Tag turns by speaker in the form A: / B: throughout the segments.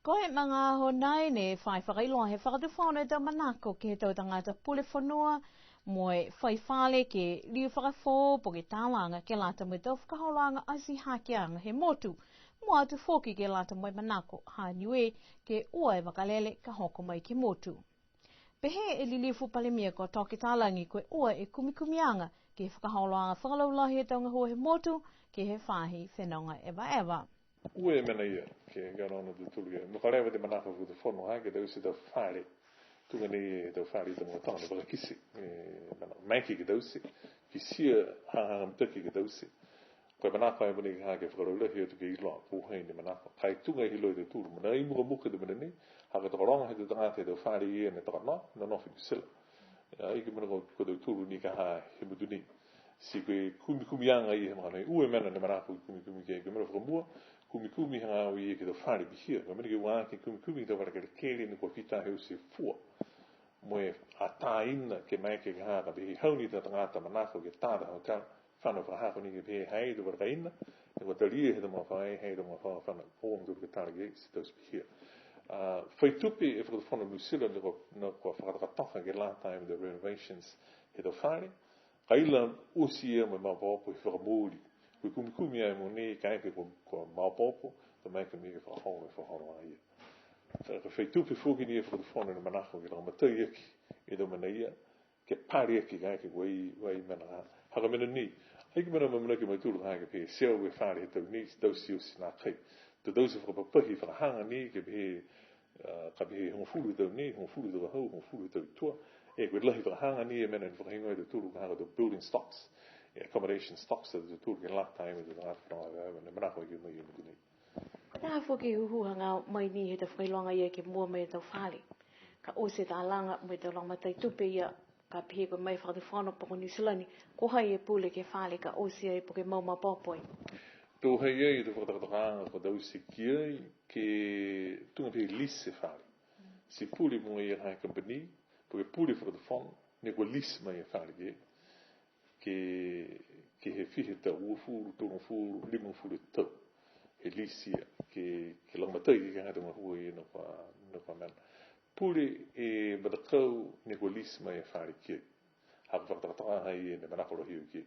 A: Ko e mga honai ne whai whakailoa he whakatuwhana tau manako ke he tau tangata pule whanua mo e whai whale ke liu whakawho po ke tāwanga ke lata mo tau whakaholanga asi hakeanga he motu mo atu whoki ke lata mo manako ha niue ke ua e wakalele ka hoko mai ke motu. Pehe e lilifu palemia ko toki tālangi koe ua e kumikumianga ke whakaholanga whakalaulahi e tau ngahua he motu ke he whahi whenonga ewa.
B: Ue mena ia, ke garona de tuluia. No kalewa de manaka fu de forno ha, ke deu se deu fale. Tunga ni deu fale de mo tanga, baka kisi. Maiki ke deu se. Kisia hanga mtaki ke deu se. Koe manaka e mani ha ke whakarola hea tu ke iloa. Puhai ni manaka. Kai tunga i hiloi de tulu. Mana i muka muka de mana ni. Haka tokoronga he te tangate deu fale i e ne toka no. No nofi kusila. Ike mana ko deu tulu ni ka ha he muduni. Si koe kumianga i he mana. Ue mena ne manaka kumi ke mana whakamua. Kumi hanga o i ke do whare bihia. Ka mene ke wā ke kumi te wara ke kere ni kua pita heu se fua. Moe a tā ina ke mai ke hanga behi hauni ta tangata manako ke tāda hotel. Whana whahako ni ke behi hei do wara ka ina. Te wata lia he do ma whae hei do ma whana hōng do ke tāra ke se taus bihia. Whaitupi e whakatawhana musila no kua whakataka ke last time the renovations he do whare. Ka ila usia mo mawapo he whakamūri. Kui kumi ai mo nei kai ke ko maopopo to mai ke mi ke whahoro ai. Ka whaitupi fuki ni e whakatawhana na manako ke rangatai eki e do manaia ke pari eki kai ke wai mana haka mena ni. Haiki mena mamana ke maituru kai ke pe seo we whare he tau ni tau siusi nā kai. To dausi whakapapahi whakahanga ni ke behe ka behe hongfulu tau ni, hongfulu tau hau, hongfulu tau tua. E koe lahi whakahanga ni e mena ni whakahingoa e turu kahanga to building stocks. Accommodation stocks that the tour can last time is the last from the manako ke mai ni.
A: Ta foki huhanga mai ni he te whailoanga ia ke mua mai tau whale. Ka o se tā langa mai tau langa tai tupe ia ka pihe ko mai whakatawhana poko New Zealand ko hai e pule ke whale ka o se ai po ke mauma popoi.
B: Tō hei ei te whakatakatanga ko dau se kia ke tunga pihe lise whale. Si pule mo ia hai company po ke pule whakatawhana ne ko lise mai e whale ke he fihe tau uafuru, tōnafuru, limafuru tau. He lisia ke langatai ke hata mahua i no kwa mena. Pule e madakau ne ko lisi mai e whare kia. Haka whakatakataka hai e ne manakoro hiu kia.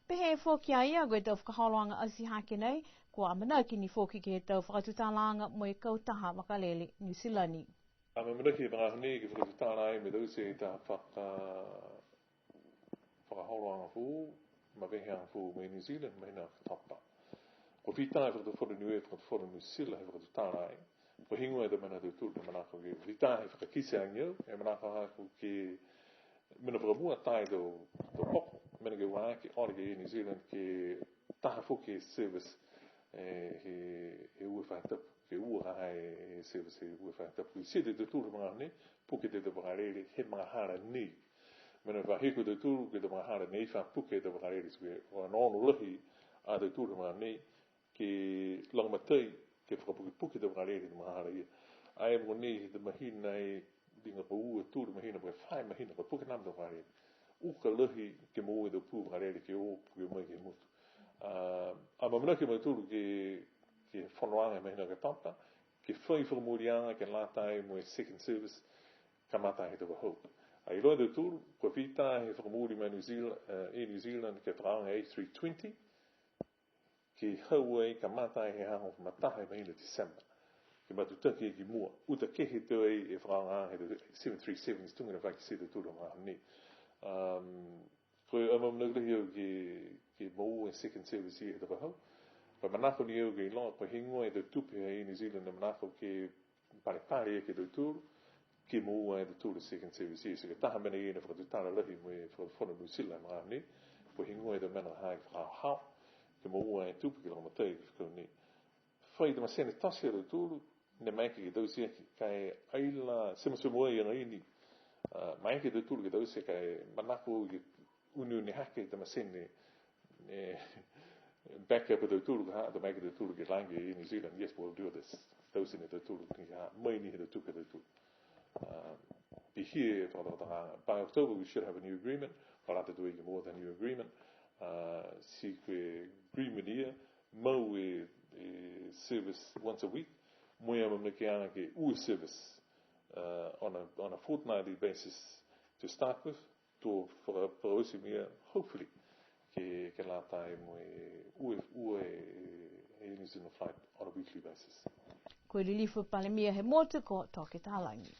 A: Pehe e whoki a ia koe tau whakaholoanga asi hake nei, ko a manaki ni whoki ke he tau whakatutālanga mo e kautaha wakalele New Zealand.
B: A manaki e whakahane ke whakatutālai me dau se ta whakaholoanga fu, ma veheanga fu me New Zealand, me hina whatapa. Ko whitai whakatawhora Niue, whakatawhora New Zealand, he whakatutārai. Ko hingua e da mana tūru na manako ke whitai whakakise angiau, e manako haku ke mina whakamua tai do poko. Mina ke wā ke ori ke New Zealand ke taha fuke service he ue whakatapu. Ke ua hae service he ue whakatapu. I sede te tūru mga hane, puke te wakarere he mga hara ni. Mena waheko te tūru ke te mga hara nei whapuke te wakarere sue. O anono lahi a te tūru mga nei ke langmatai ke whakapuke te wakarere te mga hara ia. Ai mo nei te mahina e dinga pa ua tūru mahina pa whai mahina pa puke nam te wakarere. Uka lahi ke mo ue te pū wakarere ke o puke mai ke mutu. A mamana ke mai tūru ke whanoanga mahina ke tampa ke whai whakamurianga ke lātai mo e second service ka mata he te wahau. I loa de tūru, kua whita he whakamuri mai New Zealand ke whakaanga A320 ke hauai ka matai he hango mataha mai na December. Ke matutake ki mua. Uta kehe te ei e whakaanga he te 737s tungina whaki se te tūru mga hane. Koe amamnagri au ke mau e second service i he te wahau. Koe manako ni au ke loa, koe hingua e te tupe hei New Zealand na manako ke pare e ke te tūru. Ki mua e te tūra second service i. So ke taha mena i na whakatutara lahi mo e whakatawhana musila mga ni. Ko hingua e te mena hae whakahau. Ke mua e tupu ki langa matai ki whakau ni. Whai te masene tasi aro tūru. Ne maike ki tausi aki. Kai aila semasumua i anga ini. Maike te tūru ki tausi kai manako ki unu ni hake te masene. Back up te tūru ka haa. Te maike te tūru ki langi i New Zealand. Yes, we'll do this. Tausi ni te tūru ki haa. Mai ni he te tuka te tūru. Be here by October we should have a new agreement. Parata doing more than a new agreement. Secret agreement here. Mo service once a week. Moya Mamekiana ke ui service on a fortnightly basis to start with, to for a hopefully ke latai mo ue is in a flight on a weekly basis.
A: Ko lilifu palemia he motu ko toke talangi.